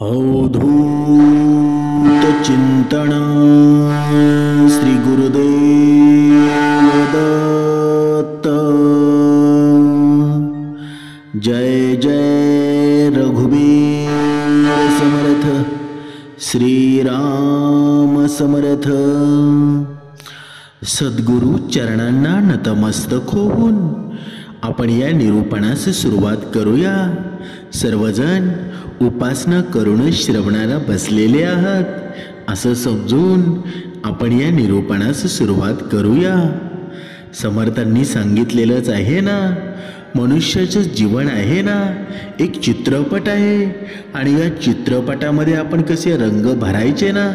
अवधूत चिंतन श्री गुरुदेव दत्त। जय जय रघुवीर समर्थ, श्री राम समर्थ। सद्गुरु चरणांना नतमस्तक होऊन आपण या निरूपणास सुरुवात करूया। सर्वजण उपासना करून श्रवणाला बसलेले आहात असं समजून आपण या निरूपणास सुरुवात करूया। समर्थांनी सांगितलेलंच आहे ना, मनुष्याचं जीवन आहे ना एक चित्रपट आहे, आणि या चित्रपटामध्ये आपण कसे रंग भरायचे ना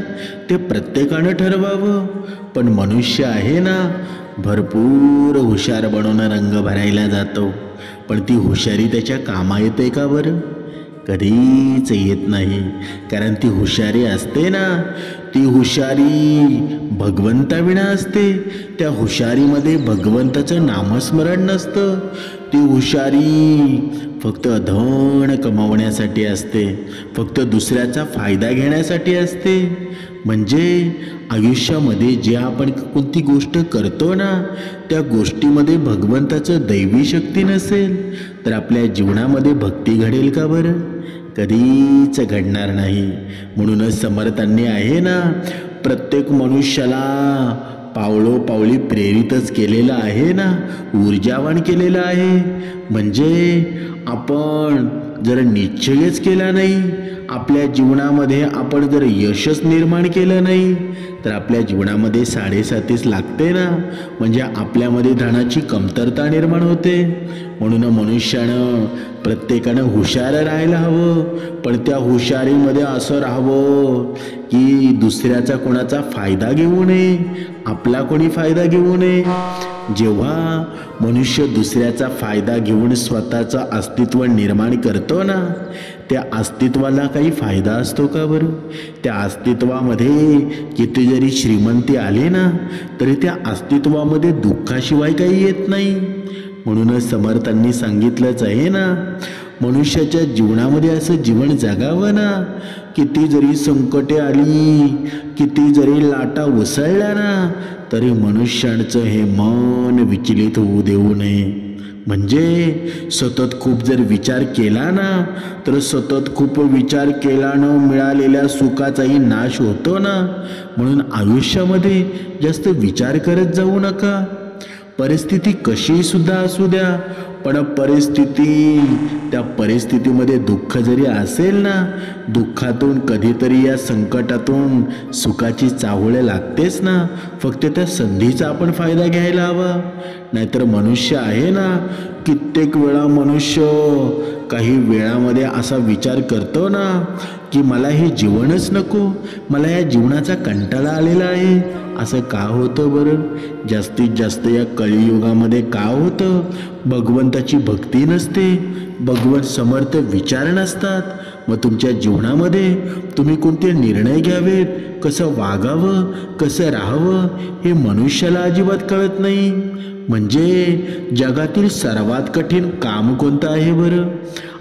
ते प्रत्येकानं ठरवावं। पण मनुष्य आहे ना भरपूर हुशार बनवून रंग भरायला जातो, पण ती हुशारी त्याच्या कामा येते का बरं? कधीच येत नाही। कारण ती हुशारी असते ना, ती हुशारी भगवंताविना असते। त्या हुशारीमध्ये भगवंताचं नामस्मरण नसतं। ती हुशारी फक्त धन कमावण्यासाठी असते, फक्त दुसऱ्याचा फायदा घेण्यासाठी असते। म्हणजे आयुष्यामध्ये जे आपण कोणती गोष्ट करतो ना त्या गोष्टीमध्ये भगवंताचं दैवी शक्ती नसेल तर आपल्या जीवनामध्ये भक्ती घडेल का बरं? कधीच घडणार नाही। म्हणूनच समर्थांनी आहे ना प्रत्येक मनुष्याला पावलोपावली प्रेरितच केलेलं आहे ना, ऊर्जावान केलेलं आहे। म्हणजे आपण जर निश्चयच केला नाही, आपल्या जीवनामध्ये आपण जर यशच निर्माण केलं नाही तर आपल्या जीवनामध्ये 7.5 लागते ना, म्हणजे आपल्यामध्ये धनाची कमतरता निर्माण होते। म्हणून मनुष्यानं प्रत्येकानं हुशार राहायला हवं, पण त्या हुशारीमध्ये असं राहावं की दुसऱ्याचा कोणाचा फायदा घेऊ नये, आपला कोणी फायदा घेऊ नये। जेव्हा मनुष्य दुसऱ्याचा फायदा घेऊन स्वतःचं अस्तित्व निर्माण करतो ना, त्या अस्तित्वाला काही फायदा असतो का बरं? त्या अस्तित्वामध्ये किती जरी श्रीमंती आली ना तरी त्या अस्तित्वामध्ये दुःखाशिवाय काही येत नाही। म्हणूनच समर्थांनी सांगितलंच आहे ना, मनुष्याच्या जीवनामध्ये असं जीवन जगावं ना, किती जरी संकटे आली, किती जरी लाटा उसळल्या ना तरी मनुष्याचं हे मन विचलित होऊ देऊ नये। म्हणजे सतत खूप जर विचार केला ना तर सतत खूप विचार केल्यानं मिळालेल्या सुखाचाही नाश होतो ना। म्हणून आयुष्यामध्ये जास्त विचार करत जाऊ नका। परिस्थिती कशी सुद्धा असू द्या, पण त्या परिस्थितीमध्ये दुःख जरी असेल ना, दुःखातून कधीतरी या संकटातून सुखाची चाहुळ लागतेच ना। फक्त त्या संधीचा आपण फायदा घ्यायला हवा। नाहीतर मनुष्य आहे ना, कित्येक वेळा मनुष्य काही वेळामध्ये असा विचार करतो ना की मला हे जीवनच नको, मला या जीवनाचा कंटाळा आलेला आहे। असं का होतं बरं? जास्तीत जास्त या कलियुगामध्ये का होतं? भगवंताची भक्ती नसते, भगवंत समर्थ विचार नसतात। मग तुमच्या जीवनामध्ये तुम्ही कोणते निर्णय घ्यावेत, कसं वागावं, कसं राहावं हे मनुष्याला अजिबात कळत नाही। म्हणजे जगातील सर्वात कठीण काम कोणतं आहे बरं?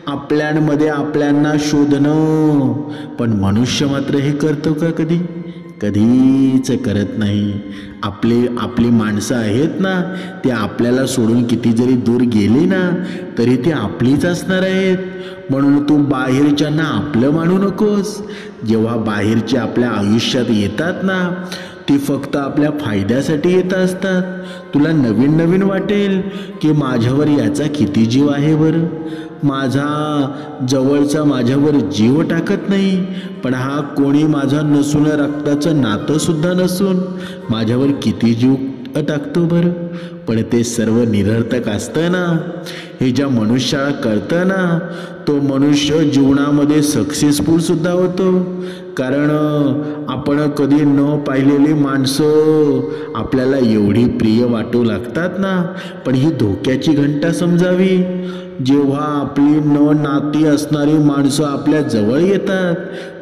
आपल्यांमध्ये आपल्यांना शोधणं। पण मनुष्य मात्र हे करतो का कधी? कधीच करत नाही। आपली माणसं आहेत ना, ते आपल्याला सोडून किती जरी दूर गेली ना तरी ते आपलीच असणार आहेत। म्हणून तू बाहेरच्यांना आपलं मानू नकोस। जेव्हा बाहेरचे आपल्या आयुष्यात येतात ना ती फक्त आपल्या फायद्यासाठी येत असतात। तुला नवीन नवीन वाटेल की माझ्यावर याचा किती जीव आहे बरं, माझा जवळचा माझ्यावर जीव टाकत नाही, पण हा कोणी माझा नसून रक्ताचं नातं सुद्धा नसून माझ्यावर किती जीव टाकतो बरं। पण ते सर्व निरर्थक असतं ना। हे ज्या मनुष्याला कळतं ना तो मनुष्य जीवनामध्ये सक्सेसफुल सुद्धा होतो। कारण आपण कधी न पाहिलेली माणसं आपल्याला एवढी प्रिय वाटू लागतात ना। पण ही धोक्याची घंटा समजावी, जेव्हा आपली न नाती असणारी माणसं आपल्या जवळ येतात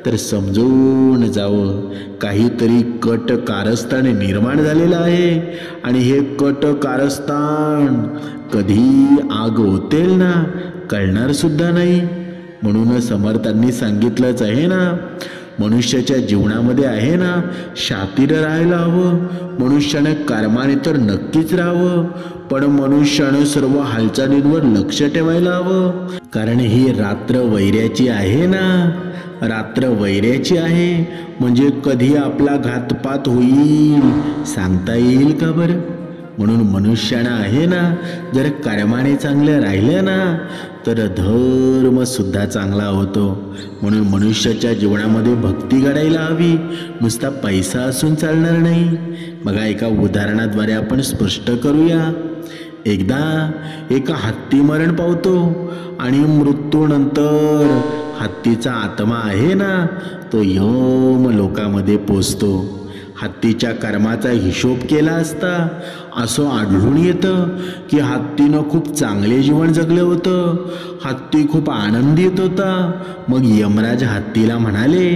तर समजून जावं काहीतरी कट कारस्थान निर्माण झालेलं आहे, आणि हे कट कारस्थान कधी आग होतेल ना कळणार सुद्धा नाही। म्हणून समर्थांनी सांगितलंच आहे ना, मनुष्याच्या जीवनामध्ये आहे ना शातीर राहायला हवं. मनुष्याने कर्माने तर नक्कीच राहावं, पण मनुष्यानं सर्व हालचालींवर लक्ष ठेवायला हवं. कारण ही रात्र वैऱ्याची आहे ना, रात्र वैऱ्याची आहे. म्हणजे कधी आपला घातपात होईल सांगता येईल का बरं. म्हणून मनुष्यानं आहे ना जर कर्माने चांगलं राहिलं ना तर धर्म सुद्धा चांगला होतो. म्हणून मनुष्याच्या जीवनामध्ये भक्ती घडायला हवी, नुसता पैसा असून चालणार नाही. बघा, एका उदाहरणाद्वारे आपण स्पष्ट करूया. एकदा एका हत्ती मरण पावतो आणि मृत्यूनंतर हत्तीचा आत्मा आहे ना तो यम लोकामध्ये पोचतो. हत्तीच्या कर्माचा हिशोब केला असता असं आढळून येतं की हत्तीनं खूप चांगले जीवन जगलं होतं. हत्ती खूप आनंदित होता. मग यमराज हत्तीला म्हणाले,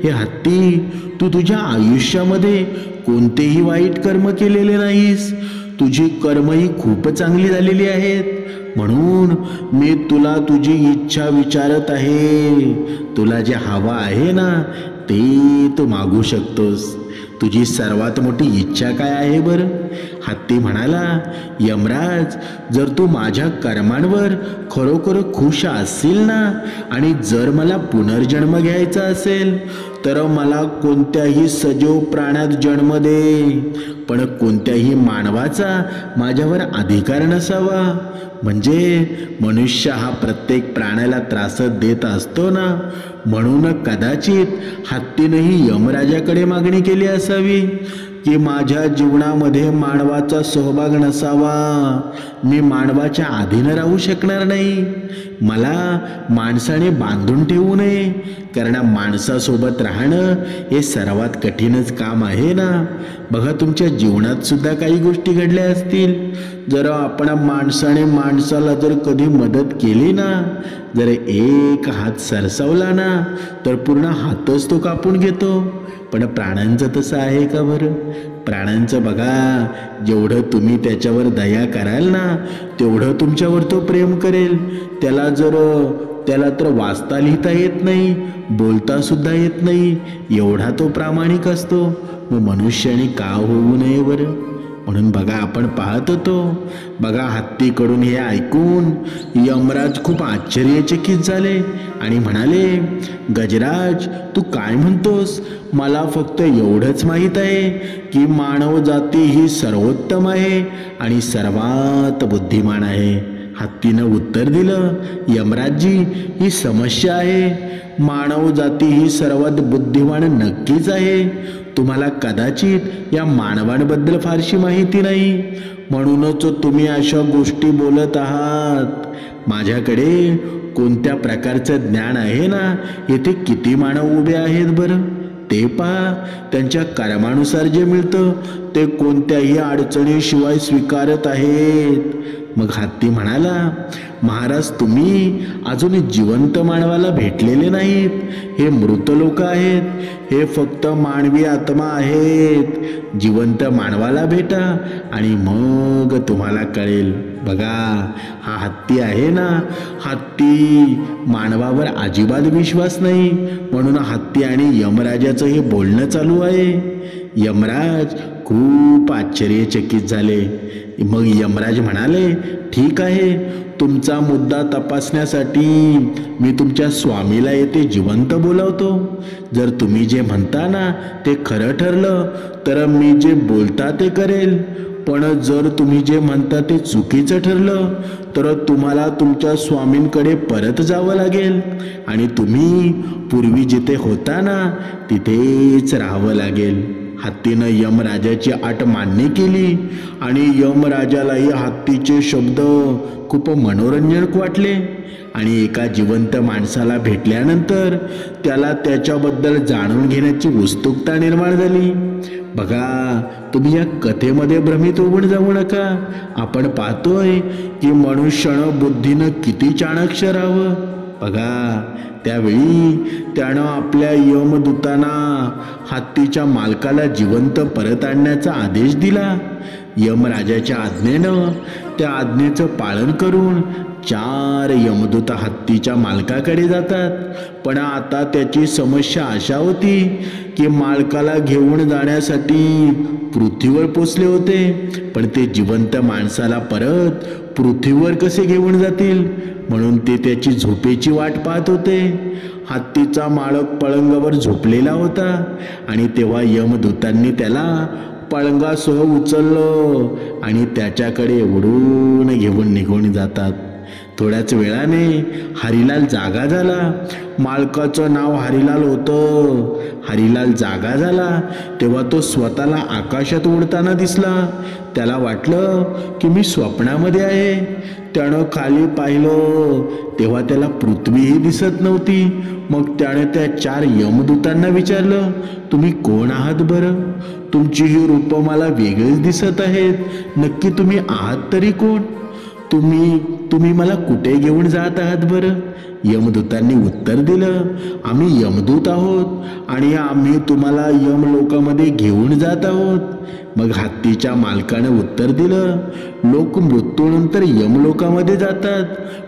हे हत्ती, तू तुझ्या आयुष्यामध्ये कोणतेही वाईट कर्म केलेले नाहीस. तुझी कर्मही खूप चांगली झालेली आहेत. म्हणून मी तुला तुझी इच्छा विचारत आहे. तुला जे हवा आहे ना ते तू मागू शकतोस. तुझी सर्वात मोठी इच्छा काय आहे बरं. हत्ती म्हणाला, यमराज, जर तू माझ्या कर्मांवर खरोखर खुश असशील ना आणि जर मला पुनर्जन्म घ्यायचा असेल तर मला कोणत्याही सजीव प्राण्यात जन्म दे, पण कोणत्याही मानवाचा माझ्यावर अधिकार नसावा. म्हणजे मनुष्य हा प्रत्येक प्राण्याला त्रास देत असतो ना, म्हणून कदाचित हत्तीनेही यमराजाकडे मागणी केली असावी की माझ्या जीवनामध्ये मानवाचा सहभाग नसावा. मी मानवाच्या अधीन राहू शकणार नाही. मला माणसाने बांधून ठेवू नये, कारण माणसासोबत राहणं हे सर्वात कठीणच काम आहे ना. बघा, तुमच्या जीवनात सुद्धा काही गोष्टी घडल्या असतील. जर आपण माणसाने माणसाला जर कधी मदत केली ना, जर एक हात सरसावला ना तर पूर्ण हातच तो कापून घेतो. पण प्राण्यांचं तसं आहे का बरं. प्राण्यांचं बघा, जेवढं तुम्ही त्याच्यावर दया कराल ना तेवढं तुमच्यावर तो प्रेम करेल. त्याला तर वाचता लिहिता येत नाही, बोलता सुद्धा येत नाही, एवढा तो प्रामाणिक असतो. मग मनुष्याने का होऊ नये बरं. म्हणून बघा, आपण पाहत होतो. बघा, हत्तीकडून हे ऐकून यमराज खूप आश्चर्यचकित झाले आणि म्हणाले, गजराज, तू काय म्हणतोस. मला फक्त एवढंच माहीत आहे की मानव जाती ही सर्वोत्तम आहे आणि सर्वात बुद्धिमान आहे. हत्तीनं उत्तर दिलं, यमराजजी, ही समस्या आहे. मानव जाती ही सर्वात बुद्धिमान नक्कीच आहे. तुम्हाला कदाचित या मानवांबद्दल फारशी माहिती नाही, म्हणूनच तुम्ही अशा गोष्टी बोलत आहात. माझ्याकडे कोणत्या प्रकारचं ज्ञान आहे ना, येथे किती मानव उभे आहेत बरं. ते पहा, त्यांच्या कर्मानुसार जे मिळतं ते कोणत्याही अडचणीशिवाय स्वीकारत आहेत. मग हत्ती म्हणाला, महाराज, तुम्ही अजून जिवंत मानवाला भेटलेले नाहीत. हे मृत लोक आहेत. हे फक्त मानवी आत्मा आहेत. जिवंत मानवाला भेटा आणि मग तुम्हाला कळेल. बघा, हा हत्ती आहे ना, हत्ती मानवावर अजिबात विश्वास नाही. म्हणून हत्ती आणि यमराजाचं हे बोलणं चालू आहे. यमराज खूप आश्चर्यचकित झाले. मग यमराज म्हणाले, ठीक आहे, तुमचा मुद्दा तपासण्यासाठी मी तुमच्या स्वामीला येथे जिवंत बोलावतो. जर तुम्ही जे म्हणता ना ते खरं ठरलं तर मी जे बोलता ते करेल. पण जर तुम्ही जे म्हणता ते चुकीचं ठरलं तर तुम्हाला तुमच्या स्वामींकडे परत जावं लागेल आणि तुम्ही पूर्वी जिथे होता ना तिथेच राहावं लागेल. हत्तीनं यमराजाची अट मान्य केली आणि यमराजालाही हत्तीचे शब्द खूप मनोरंजक वाटले. आणि एका जिवंत माणसाला भेटल्यानंतर त्याला त्याच्याबद्दल जाणून घेण्याची उत्सुकता निर्माण झाली. बघा, तुम्ही या कथेमध्ये भ्रमित होऊन जाऊ नका. आपण पाहतोय की मनुष्यानं बुद्धीनं किती चाणक्य राहावं. बघा, त्यावेळी त्यानं आपल्या यमदूतांना हत्तीच्या मालकाला जिवंत परत आणण्याचा आदेश दिला. यमराजाच्या आज्ञेनं त्या आज्ञेचं पालन करून 4 यमदूत हत्तीच्या मालकाकडे जातात. पण आता त्याची समस्या अशा होती की मालकाला घेऊन जाण्यासाठी पृथ्वीवर पोचले होते, पण ते जिवंत माणसाला परत पृथ्वीवर कसे घेऊन जातील, म्हणून ते त्याची झोपेची वाट पाहत होते. हत्तीचा मालक पलंगावर झोपलेला होता आणि तेव्हा यमदूतांनी त्याला पलंगासह उचललं आणि त्याच्याकडे ओढून घेऊन निघून जातात. थोड्याच वेळाने हरिलाल जागा झाला. मालकाचं नाव हरिलाल होतं. हरिलाल जागा झाला तेव्हा तो स्वतःला आकाशात उडताना दिसला. त्याला वाटलं की मी स्वप्नामध्ये आहे. त्यानं खाली पाहिलं तेव्हा त्याला पृथ्वीही दिसत नव्हती. मग त्याने त्या 4 यमदूतांना विचारलं, तुम्ही कोण आहात बरं? तुमची ही रूपं मला वेगळीच दिसत आहेत. नक्की तुम्ही आहात तरी कोण? तुम्ही मला कुठे घेऊन जात आहात बरं? यमदूतांनी उत्तर दिलं, आम्ही यमदूत आहोत आणि आम्ही तुम्हाला यमलोकामध्ये घेऊन जात आहोत. मग हत्तीच्या मालकानं उत्तर दिलं, लोक मृत्यूनंतर यमलोकामध्ये जातात,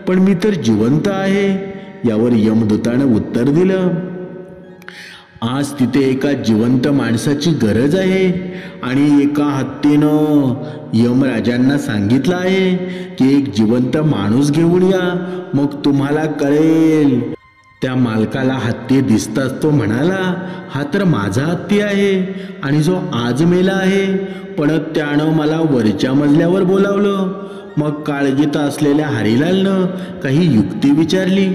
पण मी तर जिवंत आहे. यावर यमदूतानं उत्तर दिलं, आज तिथे एका जिवंत माणसाची गरज आहे आणि एका हत्तीनं यमराजांना सांगितलं आहे की एक जिवंत माणूस घेऊन या, मग तुम्हाला कळेल. त्या मालकाला हत्ती दिसताच तो म्हणाला, हा तर माझा हत्ती आहे आणि जो आज मेला आहे, पण त्यानं मला वरच्या मजल्यावर बोलावलं. मग काळजीत असलेल्या हरिलालनं काही युक्ती विचारली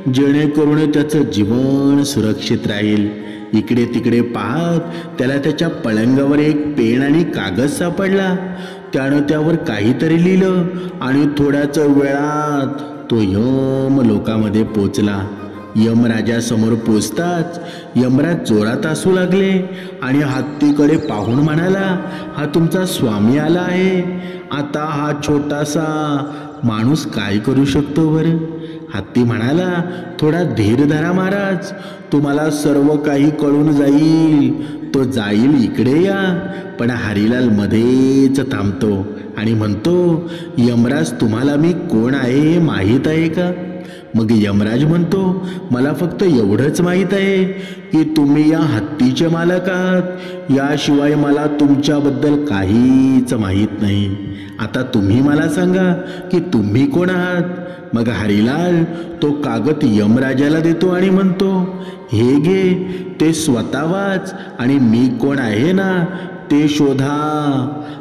जेणेकरून त्याचं जीवन सुरक्षित राहील. इकडे तिकडे पाहत त्याला त्याच्या पलंगावर एक पेन आणि कागद सापडला. त्यानं त्यावर काहीतरी लिहिलं आणि थोड्याच वेळात तो यमलोकामध्ये पोचला. यमराजासमोर पोचताच यमराज जोरात हसू लागले आणि हत्तीकडे पाहून म्हणाला, हा तुमचा स्वामी आला आहे. आता हा छोटासा माणूस काय करू शकतो बरं? हत्ती म्हणाला, थोडा धीर धरा महाराज, तुम्हाला सर्व काही कळून जाईल. तो जाईल इकडे या. पण हरिलाल मध्येच थांबतो आणि म्हणतो, यमराज तुम्हाला मी कोण आहे हे माहीत आहे का? मग यमराज म्हणतो, मला फक्त एवढंच माहीत आहे की तुम्ही या हत्तीचे मालक आहात. याशिवाय मला तुमच्याबद्दल काहीच माहीत नाही. आता तुम्ही मला सांगा की तुम्ही कोण आहात? मग हरिलाल तो कागद यमराजाला देतो आणि म्हणतो, हे घे, ते स्वतः वाच आणि मी कोण आहे ना ते शोधा.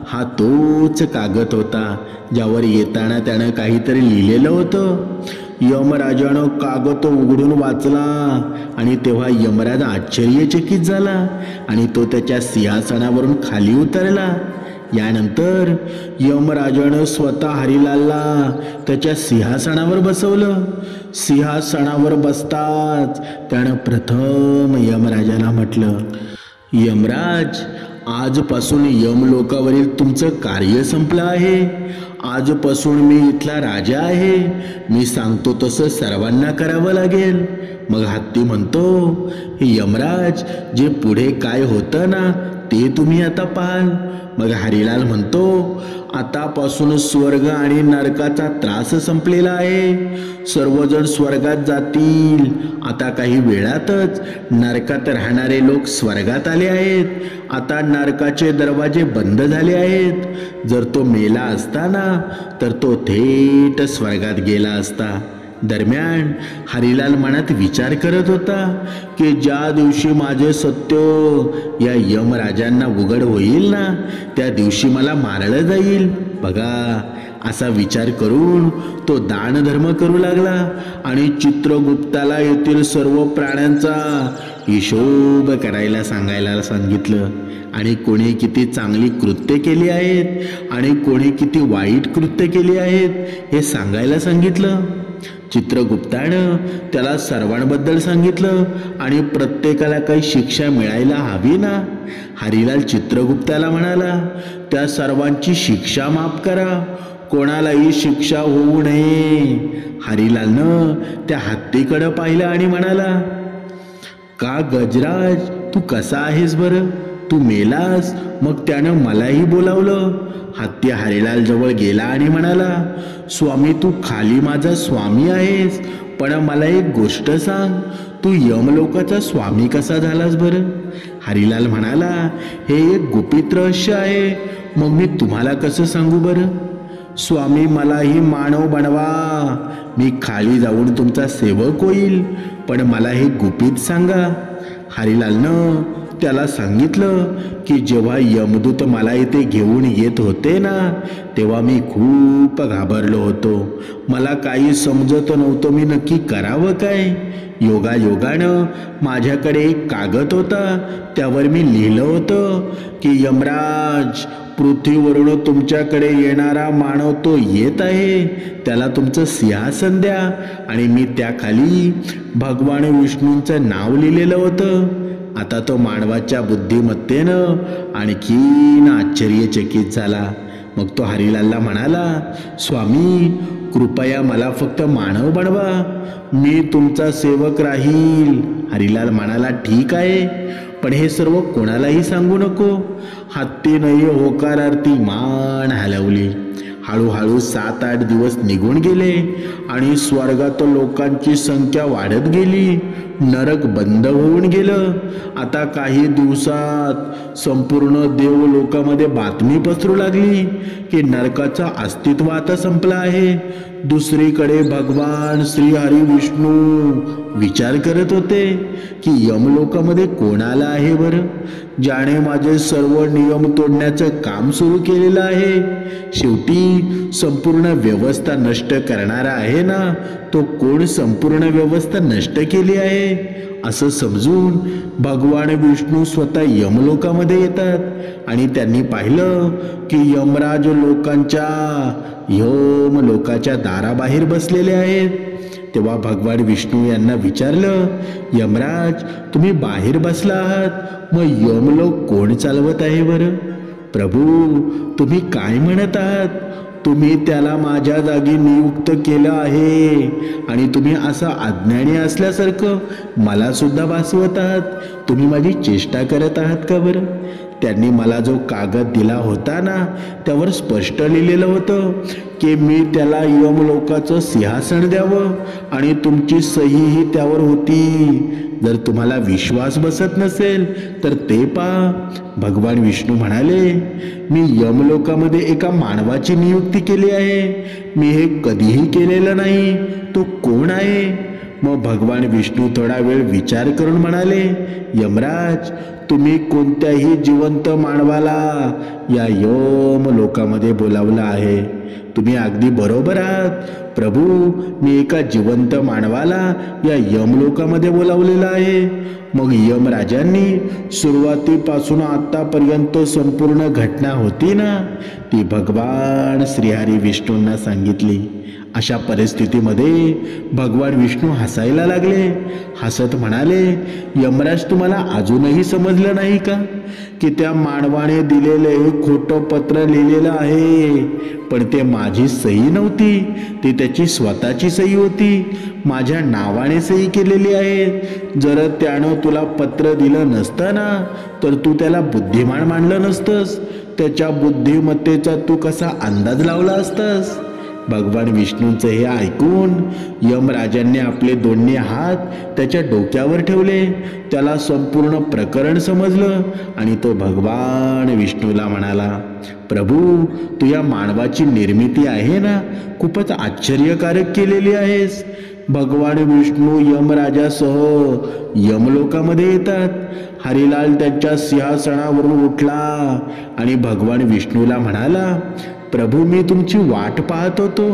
हा तोच कागद होता ज्यावर येताना त्यानं काहीतरी लिहिलेलं होतं. यमराजानं कागद उघडून वाचला आणि तेव्हा यमराज आश्चर्यचकित झाला आणि तो त्याच्या सिंहासनावरून खाली उतरला. यानंतर यमराजानं स्वतः हरिलालला त्याच्या सिंहासनावर बसवलं. सिंहासनावर बसताच त्यानं प्रथम यमराजाला म्हटलं, यमराज, आजपासून यमलोकावरील तुमचं कार्य संपलं आहे. आजपासून मी इथला राजा आहे. मी सांगतो तसं सर्वांना करावं लागेल. मग हत्ती म्हणतो, यमराज, जे पुढे काय होतं ना ते तुम्ही आता पाहाल. मग हरिलाल म्हणतो, आतापासून स्वर्ग आणि नरकाचा त्रास संपलेला आहे. सर्वजण स्वर्गात जातील. आता काही वेळातच नरकात राहणारे लोक स्वर्गात आले आहेत. आता नरकाचे दरवाजे बंद झाले आहेत. जर तो मेला असता ना तर तो थेट स्वर्गात गेला असता. दरम्यान हरिलाल मनात विचार करत होता की ज्या दिवशी माझे सत्य या यमराजांना उघड होईल ना त्या दिवशी मला मारलं जाईल. बघा, असा विचार करून तो दानधर्म करू लागला आणि चित्रगुप्ताला येथील सर्व प्राण्यांचा हिशोब करायला सांगितलं आणि कोणी किती चांगली कृत्य केली आहेत आणि कोणी किती वाईट कृत्य केली आहेत हे सांगायला सांगितलं. चित्रगुप्तानं त्याला सर्वांबद्दल सांगितलं आणि प्रत्येकाला काही शिक्षा मिळायला हवी ना. हरिलाल चित्रगुप्ताला म्हणाला, त्या सर्वांची शिक्षा माफ करा, कोणालाही शिक्षा होऊ नये. हरिलालनं त्या हत्तीकडं पाहिलं आणि म्हणाला, का गजराज, तू कसा आहेस बरं? तू मेलास, मग त्यानं मलाही बोलावलं. हत्ती हरिलाल जवळ गेला आणि म्हणाला, स्वामी तू खाली माझा स्वामी आहेस, पण मला एक गोष्ट सांग, तू यमलोकाचा स्वामी कसा झालास बरं? हरिलाल म्हणाला, हे एक गुपित रहस्य आहे, मग मी तुम्हाला कसं सांगू बरं? स्वामी मलाही मानव बनवा, मी खाली जाऊन तुमचा सेवक होईल, पण मला हे गुपित सांगा. हरिलालनं त्याला सांगितलं की जेव्हा यमदूत मला इथे घेऊन येत होते ना, तेव्हा मी खूप घाबरलो होतो. मला काही समजत नव्हतं मी नक्की करावं काय. योगायोगानं माझ्याकडे एक कागद होता, त्यावर मी लिहिलं होतं की यमराज, पृथ्वीवरून तुमच्याकडे येणारा मानव तो येत आहे, त्याला तुमचं सिंहासन द्या. आणि मी त्याखाली भगवान विष्णूंचं नाव लिहिलेलं होतं. आता तो मानवाच्या बुद्धिमत्तेनं आणखीन आश्चर्यचकित झाला. मग तो हरिलालला म्हणाला, स्वामी कृपया मला फक्त मानव बनवा, मी तुमचा सेवक राहील. हरिलाल म्हणाला, ठीक आहे, पण हे सर्व कोणालाही सांगू नको. हत्तीनंही होकारार्थी मान हलवली. हळूहळू 7-8 दिवस निघून गेले आणि स्वर्गात लोकांची संख्या वाढत गेली. नरक बंद होऊन गेलं. आता काही दिवसात संपूर्ण देवलोकामध्ये बातमी पसरू लागली की नरकाचं अस्तित्व आता संपलं आहे. दुसरीकडे भगवान श्री हरी विष्णू विचार करत होते की यमलोकामध्ये कोण आलं आहे बरं, ज्याने माझे सर्व नियम तोडण्याचं काम सुरू केलेलं आहे. शेवटी संपूर्ण व्यवस्था नष्ट करणारा आहे ना, तो कोण संपूर्ण व्यवस्था नष्ट केली आहे असं समजून भगवान विष्णू स्वतः यमलोकामध्ये येतात आणि त्यांनी पाहिलं की यमराज यमलोकाच्या दाराबाहेर बसलेले आहेत. तेव्हा भगवान विष्णू यांना विचारलं, यमराज तुम्ही बाहेर बसला आहात, मग यमलोक कोण चालवत आहे बरं? प्रभू तुम्ही काय म्हणत आहात? तुम्ही त्याला माझ्या जागी नियुक्त केलं आहे आणि तुम्ही असं अज्ञानी असल्यासारखं मला सुद्धा भासवत आहात. तुम्ही माझी चेष्टा करत आहात का बरं? त्यांनी मला जो कागद दिला होता ना, त्यावर स्पष्ट लिहिलेलं होतं की मी त्याला यमलोकाचं सिंहासन द्यावं आणि तुमची सहीही त्यावर होती. जर तुम्हाला विश्वास बसत नसेल तर ते पहा. भगवान विष्णू म्हणाले, मी यमलोकामध्ये एका मानवाची नियुक्ती केली आहे. मी हे कधीही केलेलं नाही. तो कोण आहे? मग भगवान विष्णू थोडा वेळ विचार करून म्हणाले, यमराज तुम्ही कोणत्याही जिवंत मानवाला या यमलोकामध्ये बोलावलं आहे. तुम्ही अगदी बरोबर आहात प्रभू, मी एका जिवंत मानवाला या यमलोकामध्ये बोलावलेलं आहे. मग यमराजांनी सुरुवातीपासून आतापर्यंत संपूर्ण घटना होती ना, ती भगवान श्रीहरी विष्णूंना सांगितली. अशा परिस्थितीमध्ये भगवान विष्णू हसायला लागले. हसत म्हणाले, यमराज तुम्हाला अजूनही समजलं नाही का की त्या मानवाने दिलेले खोटं पत्र लिहिलेलं आहे, पण ते माझी सही नव्हती, ती त्याची स्वतःची सही होती. माझ्या नावाने सही केलेली आहे. जर त्यानं तुला पत्र दिलं नसतं ना, तर तू त्याला बुद्धिमान मानलं नसतंस. त्याच्या बुद्धिमत्तेचा तू कसा अंदाज लावला असतास? भगवान विष्णूंचं हे ऐकून यमराजांनी आपले दोन्ही हात त्याच्या डोक्यावर ठेवले. त्याला संपूर्ण प्रकरण समजलं आणि तो भगवान विष्णूला म्हणाला, प्रभू तू या मानवाची निर्मिती आहे ना, खूपच आश्चर्यकारक केलेली आहेस. भगवान विष्णू यमराजासह यमलोकामध्ये येतात. हरिलाल त्यांच्या सिंहासनावरून उठला आणि भगवान विष्णूला म्हणाला, प्रभू मी तुमची वाट पाहत होतो.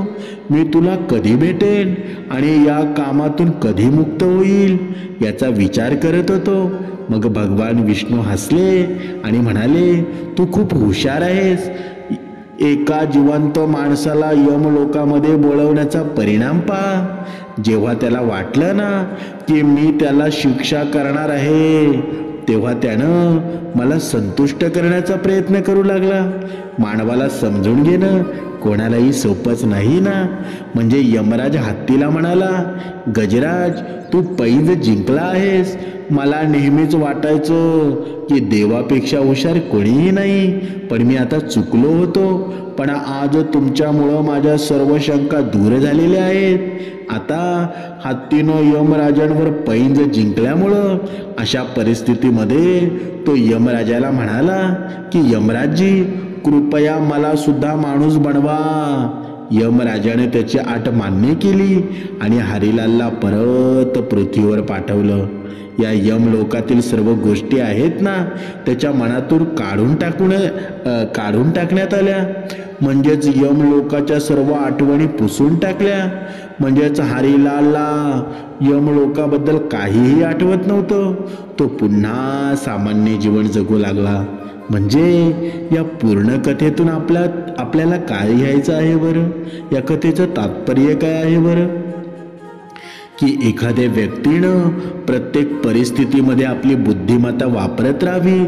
मी तुला कधी भेटेन आणि या कामातून कधी मुक्त होईल याचा विचार करत होतो. मग भगवान विष्णू हसले आणि म्हणाले, तू खूप हुशार आहेस. एका जिवंत माणसाला यमलोकामध्ये बोलवण्याचा परिणाम पहा. जेव्हा त्याला वाटलं ना की मी त्याला शिक्षा करणार आहे, तेव्हा त्यानं मला संतुष्ट करण्याचा प्रयत्न करू लागला. मानवाला समजून घेणं कोणालाही सोपंच नाही ना. म्हणजे यमराज हत्तीला म्हणाला, गजराज तू पैज जिंकला आहेस, मला नेहमीच वाटायचं की देवापेक्षा हुशार कोणीही नाही, पण मी आता चुकलो होतो. पण आज तुमच्यामुळं माझ्या सर्व शंका दूर झालेल्या आहेत. आता हत्तीनं यमराजांवर पैंज जिंकल्यामुळं अशा परिस्थितीमध्ये तो यमराजाला म्हणाला की यमराजजी, कृपया मला सुद्धा माणूस बनवा. यमराजाने त्याची आट मान्य केली आणि हरिलालला परत पृथ्वीवर पाठवलं. या यमलोकातील सर्व गोष्टी आहेत ना, त्याच्या मनातून काढून टाकण्यात आल्या. म्हणजेच यमलोकाच्या सर्व आठवणी पुसून टाकल्या. म्हणजेच हरिलालला यमलोकाबद्दल काहीही आठवत नव्हतं. तो पुन्हा सामान्य जीवन जगू लागला. म्हणजे या पूर्ण कथेतून आपल्याला काय घ्यायचं आहे बरं? या कथेचं तात्पर्य काय आहे बरं? की एखाद्या व्यक्तीनं प्रत्येक परिस्थितीमध्ये आपली बुद्धिमत्ता वापरत राहावी.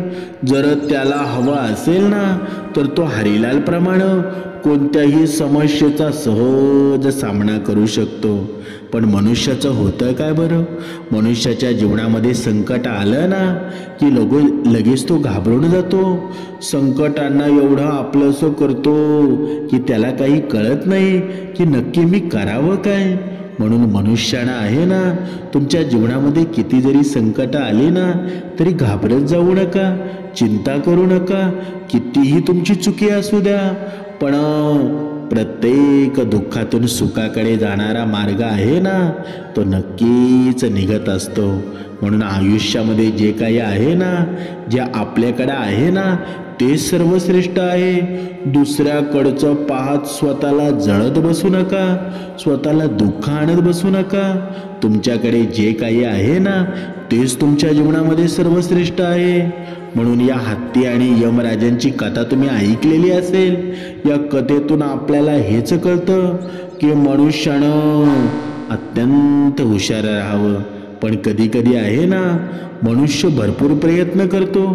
जर त्याला हवं असेल ना, तर तो हरिलालप्रमाणे कोणत्याही समस्येचा सहज सामना करू शकतो. पण मनुष्याचं होतं काय बरं? मनुष्याच्या जीवनामध्ये संकट आलं ना की लगेच तो घाबरून जातो. संकटांना एवढं आपलंसं करतो की त्याला काही कळत नाही की नक्की मी करावं काय. म्हणून मनुष्यानं आहे ना, तुमच्या जीवनामध्ये किती जरी संकट आली ना तरी घाबरत जाऊ नका, चिंता करू नका. कितीही तुमची चुकी असू द्या, पण प्रत्येक दुःखातून सुखाकडे जाणारा मार्ग आहे ना, तो नक्कीच निघत असतो. म्हणून आयुष्यामध्ये जे काही आहे ना, जे आपल्याकडे आहे ना, ते सर्वश्रेष्ठ आहे. दुसऱ्याकडचं पाहत स्वतःला जळत बसू नका, स्वतःला दुःख आणत बसू नका. तुमच्याकडे जे काही आहे ना, तेच तुमच्या जीवनामध्ये सर्वश्रेष्ठ आहे. म्हणून या हत्ती आणि यमराजांची कथा तुम्ही ऐकलेली असेल. या कथेतून आपल्याला हेच कळतं की मनुष्यानं अत्यंत हुशार राहावं. पण कधी कधी आहे ना, मनुष्य भरपूर प्रयत्न करतो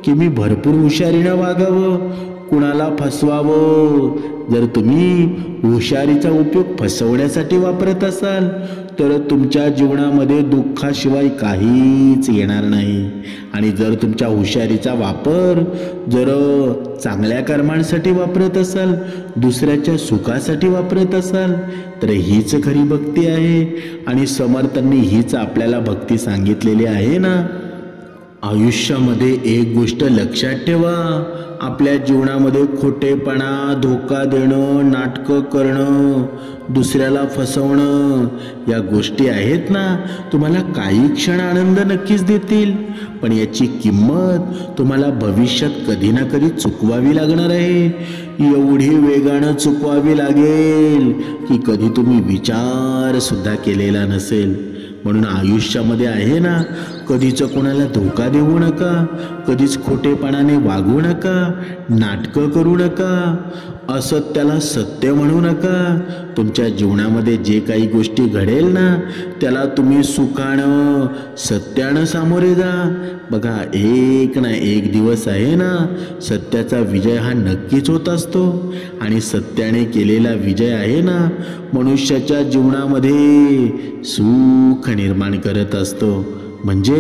की मी भरपूर हुशारीनं वागावं, कुणाला फसवावं. जर तुम्ही हुशारीचा उपयोग फसवण्यासाठी वापरत असाल तर तुमच्या जीवनामध्ये दुःखाशिवाय काहीच येणार नाही. आणि जर तुमच्या हुशारीचा वापर जर चांगल्या कर्मांसाठी वापरत असाल, दुसऱ्याच्या सुखासाठी वापरत असाल, तर हीच खरी भक्ती आहे. आणि समर्थांनी हीच आपल्याला भक्ती सांगितलेली आहे ना. आयुष्यामध्ये एक गोष्ट लक्षात ठेवा, आपल्या जीवनामध्ये खोटेपणा, धोका देणं, नाटकं करणं, दुसऱ्याला फसवणं, या गोष्टी आहेत ना, तुम्हाला काही क्षण आनंद नक्कीच देतील, पण याची किंमत तुम्हाला भविष्यात कधी ना कधी चुकवावी लागणार आहे. एवढी वेगानं चुकवावी लागेल की कधी तुम्ही विचार सुद्धा केलेला नसेल. म्हणून आयुष्यामध्ये आहे ना, कधीच कोणाला धोका देऊ नका, कधीच खोटेपणाने वागू नका, नाटकं करू नका, असत्याला सत्य म्हणू नका. तुमच्या जीवनामध्ये जे काही गोष्टी घडेल ना, त्याला तुम्ही सुखानं, सत्यानं सामोरे जा. बघा, एक ना एक दिवस आहे ना, सत्याचा विजय हा नक्कीच होत असतो. आणि सत्याने केलेला विजय आहे ना, मनुष्याच्या जीवनामध्ये सुख निर्माण करत असतो. म्हणजे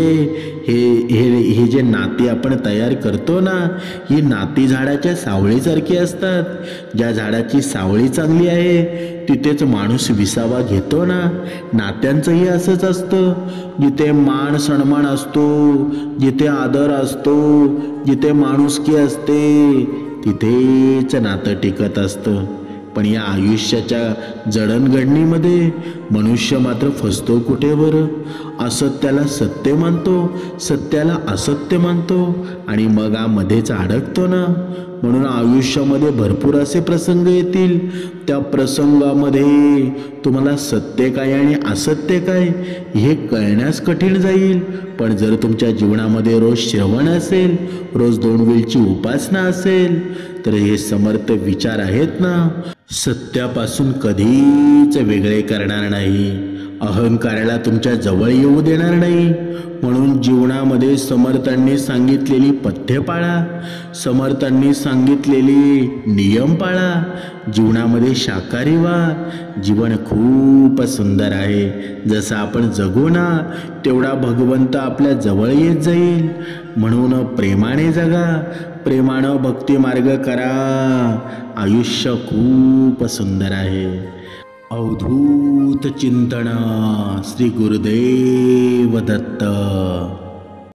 हे जे नाती आपण तयार करतो ना, ही नाती झाडाच्या सावळीसारखी असतात. ज्या झाडाची सावळी चांगली आहे तिथेच माणूस विसावा घेतो ना. नात्यांचंही असंच असतं. जिथे मान सन्मान असतो, जिथे आदर असतो, जिथे माणुसकी असते, तिथेच नातं टिकत असतं. पण या आयुष्याच्या जडणघडणीमध्ये मनुष्य मात्र फसतो कुठे बरं? असत्याला सत्य मानतो, सत्याला असत्य मानतो आणि मग मध्येच अडकतो ना. म्हणून आयुष्यामध्ये भरपूर असे प्रसंग येतील. त्या प्रसंगामध्ये तुम्हाला सत्य काय आणि असत्य काय हे कळण्यास कठीण जाईल. पण जर तुमच्या जीवनामध्ये रोज श्रवण असेल, रोज 2 वेळची उपासना असेल, तर हे समर्थ विचार आहेत ना, सत्यापासून कधीच वेगळे करणार नाही. अहंकाराला तुमच्या जवळ येऊ देणार नाही. म्हणून जीवनामध्ये समर्थांनी सांगितलेली पथ्य पाळा, समर्थांनी सांगितलेले नियम पाळा. जीवनामध्ये शाकाहारी व्हा. जीवन खूप सुंदर आहे. जसं आपण जगू ना तेवढा भगवंत आपल्या जवळ येत जाईल. म्हणून प्रेमाने जगा, प्रेमानं भक्ती मार्ग करा. आयुष्य खूप सुंदर आहे. अवधूत चिंतन. श्री गुरुदेव दत्त.